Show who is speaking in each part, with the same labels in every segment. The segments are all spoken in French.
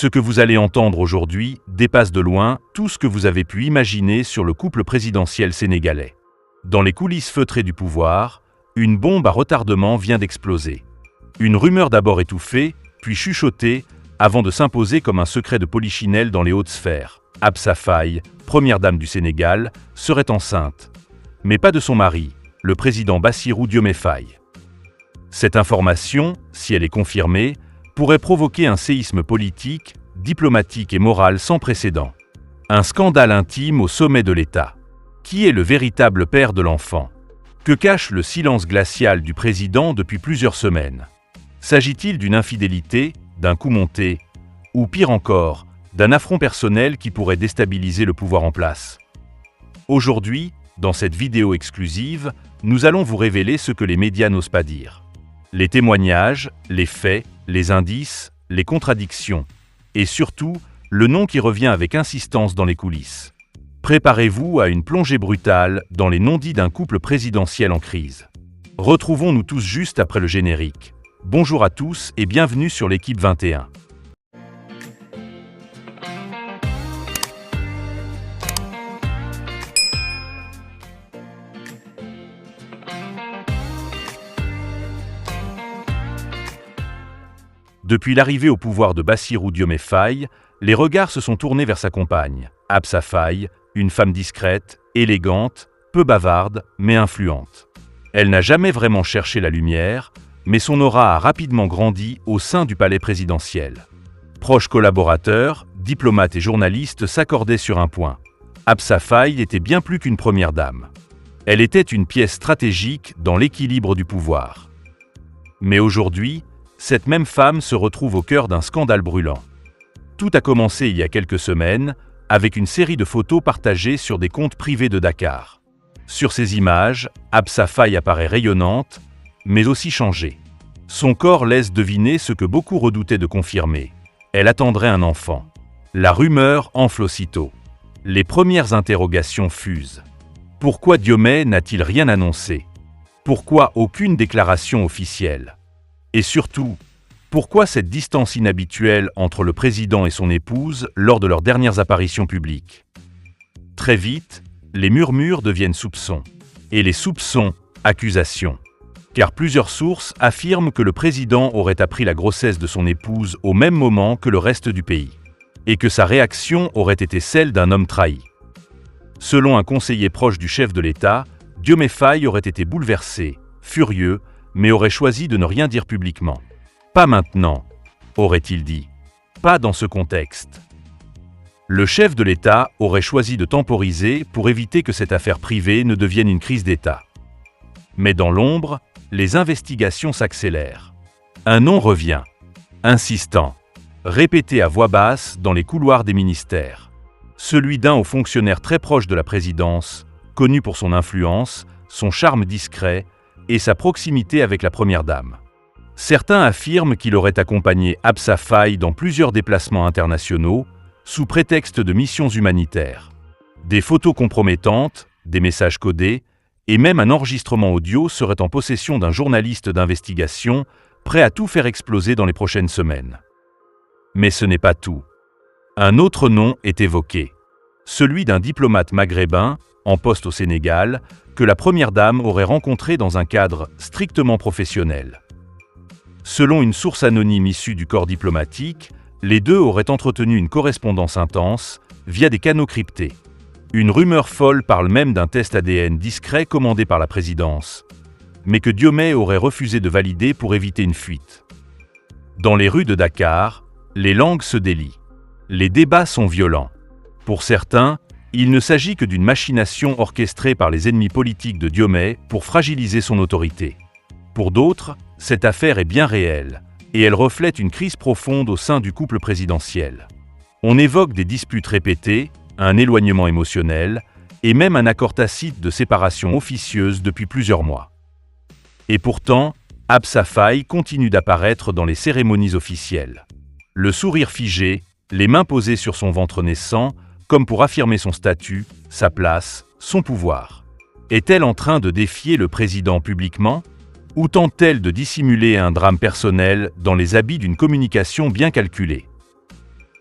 Speaker 1: Ce que vous allez entendre aujourd'hui dépasse de loin tout ce que vous avez pu imaginer sur le couple présidentiel sénégalais. Dans les coulisses feutrées du pouvoir, une bombe à retardement vient d'exploser. Une rumeur d'abord étouffée, puis chuchotée, avant de s'imposer comme un secret de polichinelle dans les hautes sphères. Absa Faye, première dame du Sénégal, serait enceinte. Mais pas de son mari, le président Bassirou Diomaye Faye. Cette information, si elle est confirmée, pourrait provoquer un séisme politique, diplomatique et moral sans précédent. Un scandale intime au sommet de l'État. Qui est le véritable père de l'enfant? Que cache le silence glacial du président depuis plusieurs semaines? S'agit-il d'une infidélité, d'un coup monté, ou pire encore, d'un affront personnel qui pourrait déstabiliser le pouvoir en place? Aujourd'hui, dans cette vidéo exclusive, nous allons vous révéler ce que les médias n'osent pas dire. Les témoignages, les faits, les indices, les contradictions, et surtout, le nom qui revient avec insistance dans les coulisses. Préparez-vous à une plongée brutale dans les non-dits d'un couple présidentiel en crise. Retrouvons-nous tous juste après le générique. Bonjour à tous et bienvenue sur l'équipe 21. Depuis l'arrivée au pouvoir de Bassirou Diomaye Faye, les regards se sont tournés vers sa compagne, Absa Faye, une femme discrète, élégante, peu bavarde, mais influente. Elle n'a jamais vraiment cherché la lumière, mais son aura a rapidement grandi au sein du palais présidentiel. Proches collaborateurs, diplomates et journalistes s'accordaient sur un point. Absa Faye était bien plus qu'une première dame. Elle était une pièce stratégique dans l'équilibre du pouvoir. Mais aujourd'hui, cette même femme se retrouve au cœur d'un scandale brûlant. Tout a commencé il y a quelques semaines, avec une série de photos partagées sur des comptes privés de Dakar. Sur ces images, Absa Faye apparaît rayonnante, mais aussi changée. Son corps laisse deviner ce que beaucoup redoutaient de confirmer. Elle attendrait un enfant. La rumeur enfle aussitôt. Les premières interrogations fusent. Pourquoi Diomaye n'a-t-il rien annoncé? Pourquoi aucune déclaration officielle? Et surtout, pourquoi cette distance inhabituelle entre le président et son épouse lors de leurs dernières apparitions publiques? Très vite, les murmures deviennent soupçons. Et les soupçons, accusations. Car plusieurs sources affirment que le président aurait appris la grossesse de son épouse au même moment que le reste du pays. Et que sa réaction aurait été celle d'un homme trahi. Selon un conseiller proche du chef de l'État, Diomaye Faye aurait été bouleversé, furieux, mais aurait choisi de ne rien dire publiquement. Pas maintenant, aurait-il dit. Pas dans ce contexte. Le chef de l'État aurait choisi de temporiser pour éviter que cette affaire privée ne devienne une crise d'État. Mais dans l'ombre, les investigations s'accélèrent. Un nom revient, insistant, répété à voix basse dans les couloirs des ministères. Celui d'un haut fonctionnaire très proche de la présidence, connu pour son influence, son charme discret, et sa proximité avec la première dame. Certains affirment qu'il aurait accompagné Absa Faye dans plusieurs déplacements internationaux, sous prétexte de missions humanitaires. Des photos compromettantes, des messages codés, et même un enregistrement audio seraient en possession d'un journaliste d'investigation, prêt à tout faire exploser dans les prochaines semaines. Mais ce n'est pas tout. Un autre nom est évoqué, celui d'un diplomate maghrébin, en poste au Sénégal, que la première dame aurait rencontré dans un cadre strictement professionnel. Selon une source anonyme issue du corps diplomatique, les deux auraient entretenu une correspondance intense via des canaux cryptés. Une rumeur folle parle même d'un test ADN discret commandé par la présidence, mais que Diomaye aurait refusé de valider pour éviter une fuite. Dans les rues de Dakar, les langues se délient. Les débats sont violents. Pour certains, il ne s'agit que d'une machination orchestrée par les ennemis politiques de Diomaye pour fragiliser son autorité. Pour d'autres, cette affaire est bien réelle, et elle reflète une crise profonde au sein du couple présidentiel. On évoque des disputes répétées, un éloignement émotionnel, et même un accord tacite de séparation officieuse depuis plusieurs mois. Et pourtant, Absa Faye continue d'apparaître dans les cérémonies officielles. Le sourire figé, les mains posées sur son ventre naissant, comme pour affirmer son statut, sa place, son pouvoir. Est-elle en train de défier le président publiquement? Ou tente-t-elle de dissimuler un drame personnel dans les habits d'une communication bien calculée?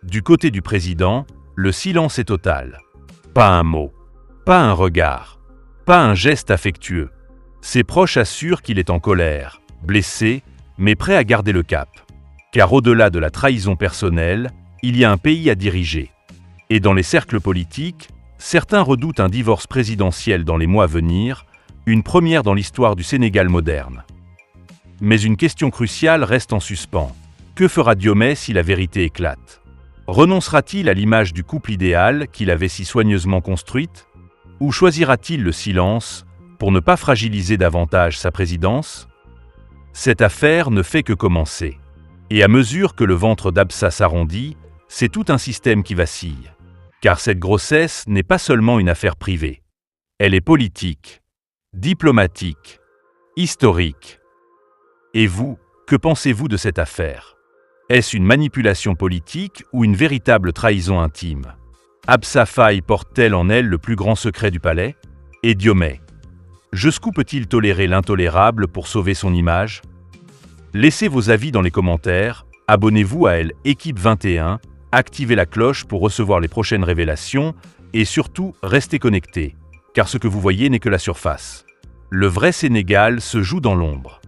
Speaker 1: Du côté du président, le silence est total. Pas un mot, pas un regard, pas un geste affectueux. Ses proches assurent qu'il est en colère, blessé, mais prêt à garder le cap. Car au-delà de la trahison personnelle, il y a un pays à diriger. Et dans les cercles politiques, certains redoutent un divorce présidentiel dans les mois à venir, une première dans l'histoire du Sénégal moderne. Mais une question cruciale reste en suspens. Que fera Diomaye si la vérité éclate? Renoncera-t-il à l'image du couple idéal qu'il avait si soigneusement construite? Ou choisira-t-il le silence pour ne pas fragiliser davantage sa présidence? Cette affaire ne fait que commencer. Et à mesure que le ventre d'Absa s'arrondit, c'est tout un système qui vacille. Car cette grossesse n'est pas seulement une affaire privée. Elle est politique, diplomatique, historique. Et vous, que pensez-vous de cette affaire? Est-ce une manipulation politique ou une véritable trahison intime? Absa Faye porte-t-elle en elle le plus grand secret du palais? Et Diomaye, jusqu'où peut-il tolérer l'intolérable pour sauver son image? Laissez vos avis dans les commentaires, abonnez-vous à Elle Équipe 21, activez la cloche pour recevoir les prochaines révélations et surtout restez connectés, car ce que vous voyez n'est que la surface. Le vrai Sénégal se joue dans l'ombre.